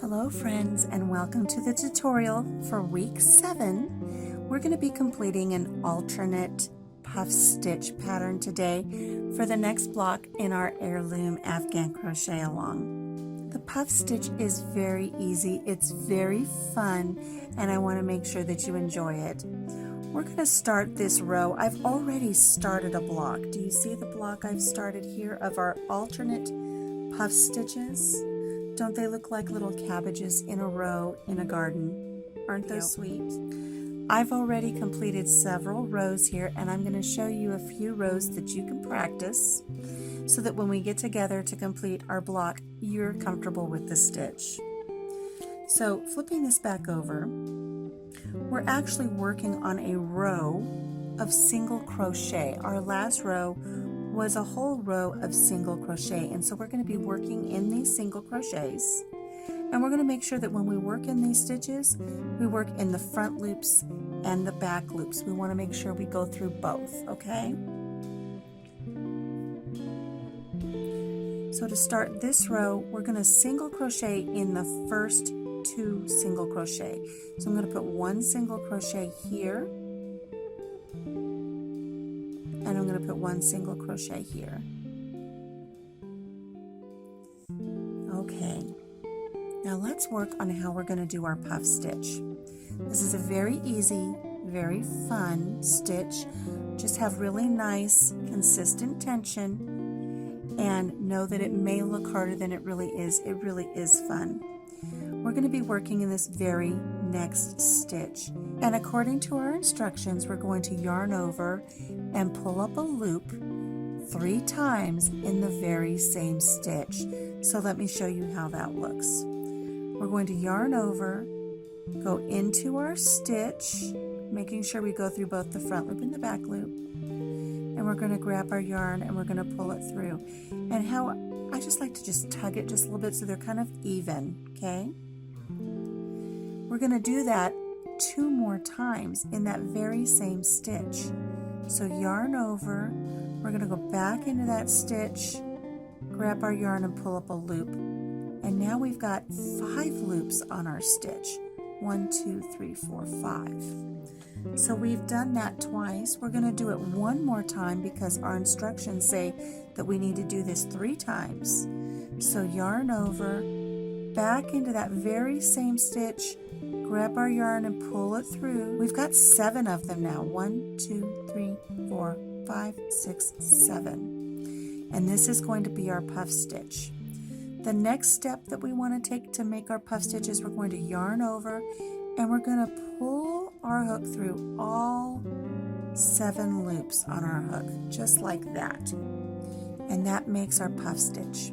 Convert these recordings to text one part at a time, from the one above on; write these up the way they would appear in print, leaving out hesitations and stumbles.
Hello friends, and welcome to the tutorial for week 7. We're going to be completing an alternate puff stitch pattern today for the next block in our Heirloom Afghan crochet along. The puff stitch is very easy, it's very fun, and I want to make sure that you enjoy it. We're going to start this row. I've already started a block. Do you see the block I've started here of our alternate puff stitches? Don't they look like little cabbages in a row in a garden? Aren't those sweet? I've already completed several rows here, and I'm going to show you a few rows that you can practice so that when we get together to complete our block, you're comfortable with the stitch. So flipping this back over, we're actually working on a row of single crochet. Our last row was a whole row of single crochet, and so we're going to be working in these single crochets, and we're going to make sure that when we work in these stitches, we work in the front loops and the back loops. We want to make sure we go through both, okay? So to start this row, we're going to single crochet in the first 2 single crochet. So I'm going to put 1 single crochet here, and I'm going to put 1 single crochet here. Okay, now let's work on how we're going to do our puff stitch. This is a very easy, very fun stitch. Just have really nice, consistent tension, and know that it may look harder than it really is. It really is fun. We're going to be working in this very next stitch, and according to our instructions, we're going to yarn over and pull up a loop 3 times in the very same stitch. So let me show you how that looks. We're going to yarn over, go into our stitch, making sure we go through both the front loop and the back loop, and we're going to grab our yarn and we're going to pull it through. And how I just like to just tug it just a little bit so they're kind of even, okay? We're going to do that 2 more times in that very same stitch. So yarn over, we're going to go back into that stitch, grab our yarn and pull up a loop. And now we've got 5 loops on our stitch. 1, 2, 3, 4, 5. So we've done that twice. We're going to do it 1 more time because our instructions say that we need to do this 3 times. So yarn over, back into that very same stitch, grab our yarn and pull it through. We've got 7 of them now. 1, 2, 3, 4, 5, 6, 7. And this is going to be our puff stitch. The next step that we want to take to make our puff stitch is we're going to yarn over and we're going to pull our hook through all 7 loops on our hook, just like that. And that makes our puff stitch.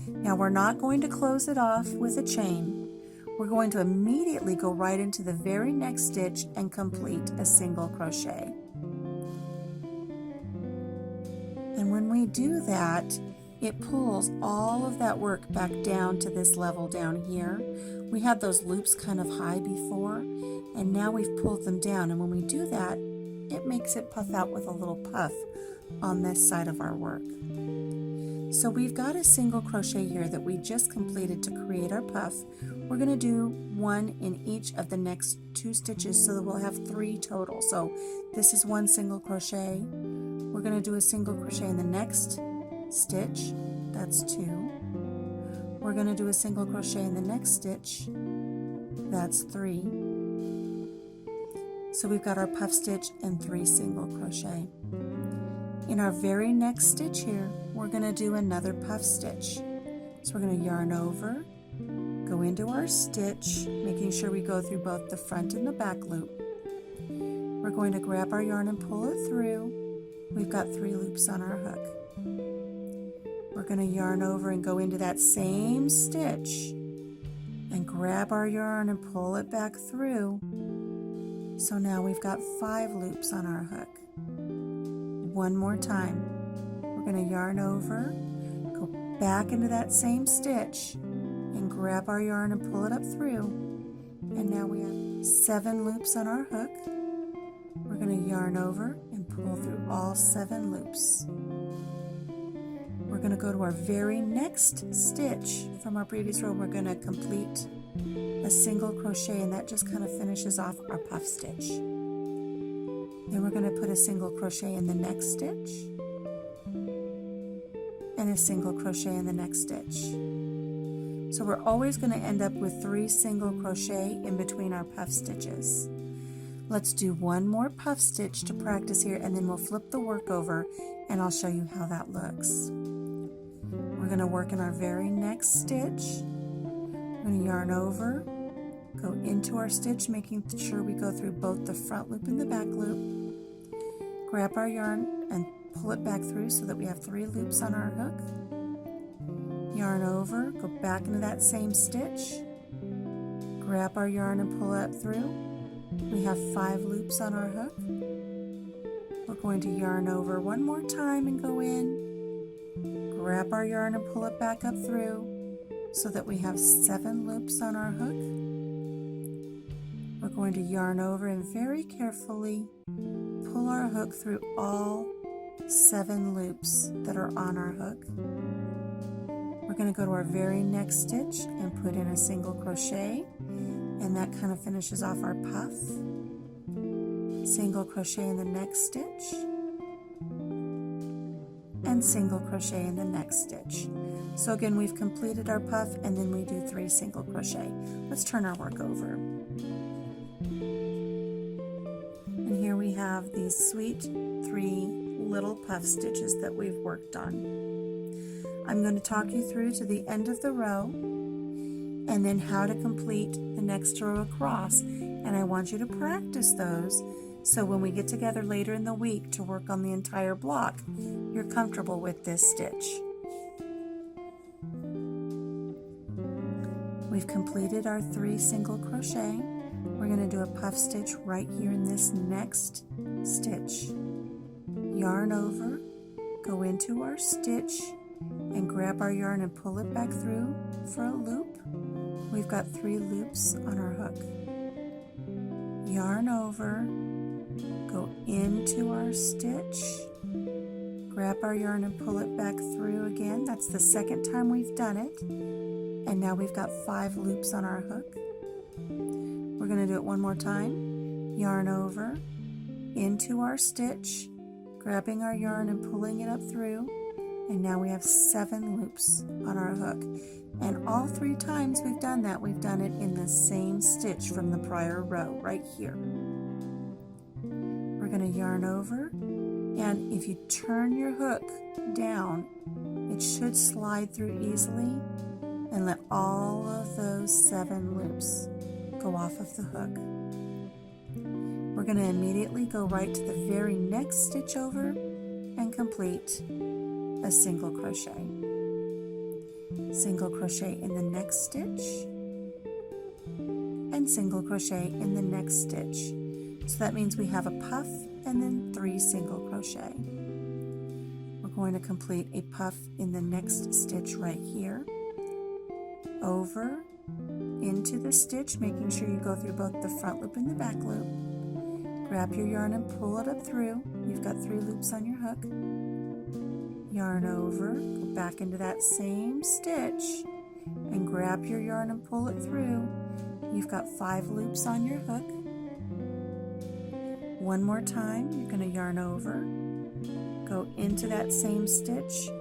Now we're not going to close it off with a chain. We're going to immediately go right into the very next stitch and complete a single crochet. And when we do that, it pulls all of that work back down to this level down here. We had those loops kind of high before, and now we've pulled them down. And when we do that, it makes it puff out with a little puff on this side of our work. So we've got a single crochet here that we just completed to create our puff. We're going to do 1 in each of the next 2 stitches so that we'll have 3 total. So this is 1 single crochet. We're going to do a single crochet in the next stitch. That's 2. We're going to do a single crochet in the next stitch. That's 3. So we've got our puff stitch and 3 single crochet. In our very next stitch here, we're going to do another puff stitch. So we're going to yarn over, go into our stitch, making sure we go through both the front and the back loop. We're going to grab our yarn and pull it through. We've got 3 loops on our hook. We're going to yarn over and go into that same stitch and grab our yarn and pull it back through. So now we've got 5 loops on our hook. 1 more time. We're going to yarn over, go back into that same stitch, and grab our yarn and pull it up through. And now we have 7 loops on our hook. We're going to yarn over and pull through all 7 loops. We're going to go to our very next stitch from our previous row. We're going to complete a single crochet, and that just kind of finishes off our puff stitch. Then we're going to put a single crochet in the next stitch and a single crochet in the next stitch. So we're always going to end up with 3 single crochet in between our puff stitches. Let's do one more puff stitch to practice here, and then we'll flip the work over and I'll show you how that looks. We're going to work in our very next stitch. We're going to yarn over, go into our stitch, making sure we go through both the front loop and the back loop. Grab our yarn and pull it back through so that we have 3 loops on our hook. Yarn over, go back into that same stitch. Grab our yarn and pull it through. We have 5 loops on our hook. We're going to yarn over one more time and go in. Grab our yarn and pull it back up through so that we have 7 loops on our hook. We're going to yarn over and very carefully pull our hook through all 7 loops that are on our hook. We're going to go to our very next stitch and put in a single crochet, and that kind of finishes off our puff. Single crochet in the next stitch and single crochet in the next stitch. So again, we've completed our puff, and then we do 3 single crochet. Let's turn our work over. And here we have these sweet 3 little puff stitches that we've worked on. I'm going to talk you through to the end of the row and then how to complete the next row across, and I want you to practice those so when we get together later in the week to work on the entire block, you're comfortable with this stitch. We've completed our 3 single crochet. We're going to do a puff stitch right here in this next stitch. Yarn over, go into our stitch, and grab our yarn and pull it back through for a loop. We've got 3 loops on our hook. Yarn over, go into our stitch, grab our yarn and pull it back through again. That's the second time we've done it. And now we've got 5 loops on our hook. We're going to do it one more time. Yarn over, into our stitch, grabbing our yarn and pulling it up through. And now we have 7 loops on our hook. And all 3 times we've done that, we've done it in the same stitch from the prior row, right here. We're going to yarn over, and if you turn your hook down, it should slide through easily, and let all of those 7 loops go off of the hook. We're going to immediately go right to the very next stitch over and complete a single crochet. Single crochet in the next stitch and single crochet in the next stitch. So that means we have a puff and then 3 single crochet. We're going to complete a puff in the next stitch right here. Over, into the stitch, making sure you go through both the front loop and the back loop. Grab your yarn and pull it up through. You've got 3 loops on your hook. Yarn over, go back into that same stitch, and grab your yarn and pull it through. You've got 5 loops on your hook. One more time, you're going to yarn over, go into that same stitch,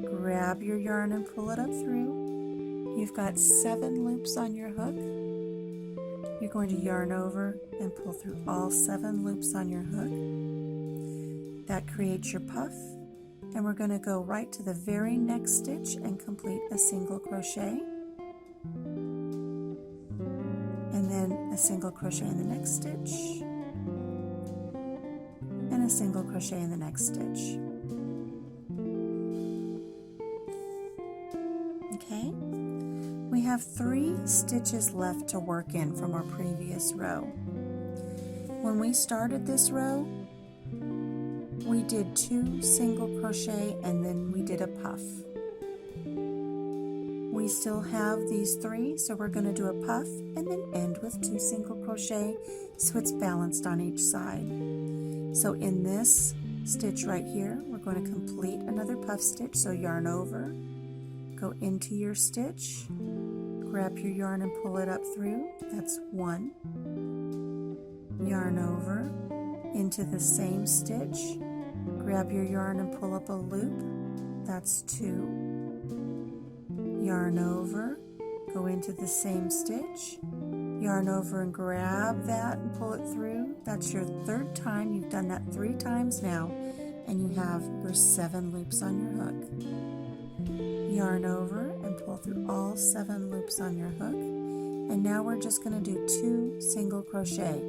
grab your yarn and pull it up through. You've got 7 loops on your hook. You're going to yarn over and pull through all 7 loops on your hook. That creates your puff. And we're going to go right to the very next stitch and complete a single crochet, and then a single crochet in the next stitch, and a single crochet in the next stitch. Okay, we have 3 stitches left to work in from our previous row. When we started this row, we did 2 single crochet and then we did a puff. We still have these 3, so we're going to do a puff and then end with 2 single crochet so it's balanced on each side. So in this stitch right here, we're going to complete another puff stitch. So yarn over, go into your stitch, grab your yarn and pull it up through. That's 1. Yarn over into the same stitch. Grab your yarn and pull up a loop. That's 2. Yarn over, go into the same stitch. Yarn over and grab that and pull it through. That's your 3rd time. You've done that 3 times now, and you have your 7 loops on your hook. Yarn over and pull through all 7 loops on your hook. And now we're just going to do 2 single crochet,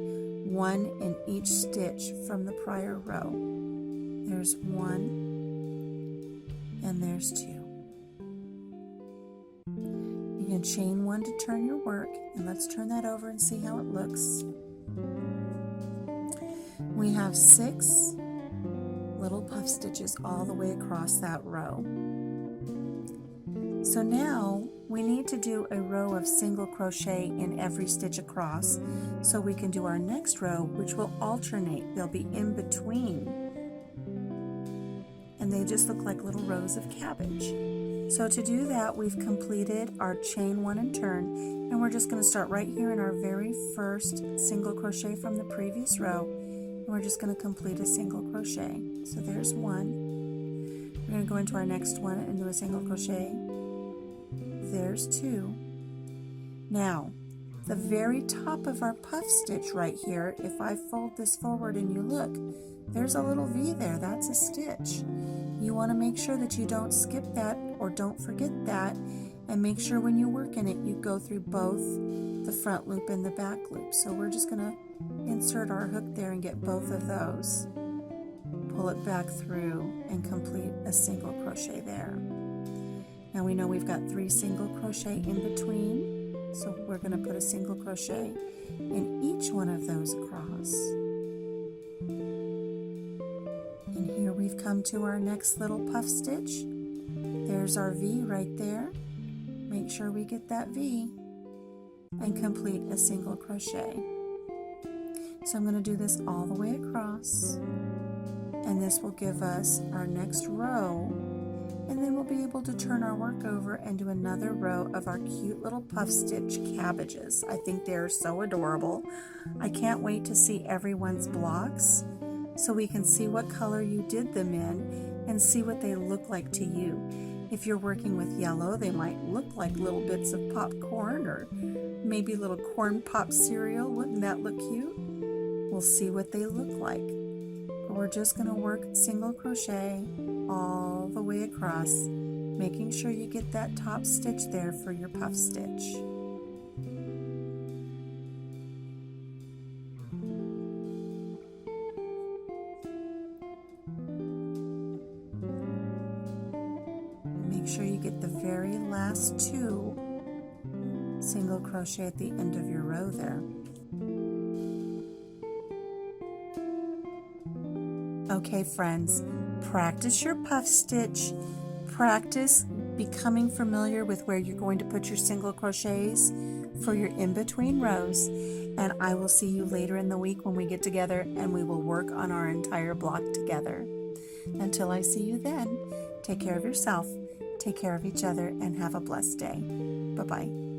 1 in each stitch from the prior row. There's 1 and there's 2. You can chain 1 to turn your work, and let's turn that over and see how it looks. We have 6 little puff stitches all the way across that row. So now we need to do a row of single crochet in every stitch across so we can do our next row, which will alternate. They'll be in between, and they just look like little rows of cabbage. So to do that, we've completed our chain 1 and turn, and we're just going to start right here in our very first single crochet from the previous row, and we're just going to complete a single crochet. So there's 1. We're going to go into our next one and do a single crochet. There's 2. Now, the very top of our puff stitch right here, if I fold this forward and you look, there's a little V there. That's a stitch. You want to make sure that you don't skip that or don't forget that, and make sure when you work in it you go through both the front loop and the back loop. So we're just going to insert our hook there and get both of those. Pull it back through and complete a single crochet there. Now we know we've got 3 single crochet in between, so we're going to put a single crochet in each one of those across. And here we've come to our next little puff stitch. There's our V right there. Make sure we get that V and complete a single crochet. So I'm going to do this all the way across, and this will give us our next row. And then we'll be able to turn our work over and do another row of our cute little puff stitch cabbages. I think they're so adorable. I can't wait to see everyone's blocks so we can see what color you did them in and see what they look like to you. If you're working with yellow, they might look like little bits of popcorn or maybe little corn pop cereal. Wouldn't that look cute? We'll see what they look like. But we're just going to work single crochet all the way across, making sure you get that top stitch there for your puff stitch. Make sure you get the very last 2 single crochet at the end of your row there. Okay, friends, practice your puff stitch, practice becoming familiar with where you're going to put your single crochets for your in-between rows, and I will see you later in the week when we get together and we will work on our entire block together. Until I see you then, take care of yourself, take care of each other, and have a blessed day. Bye-bye.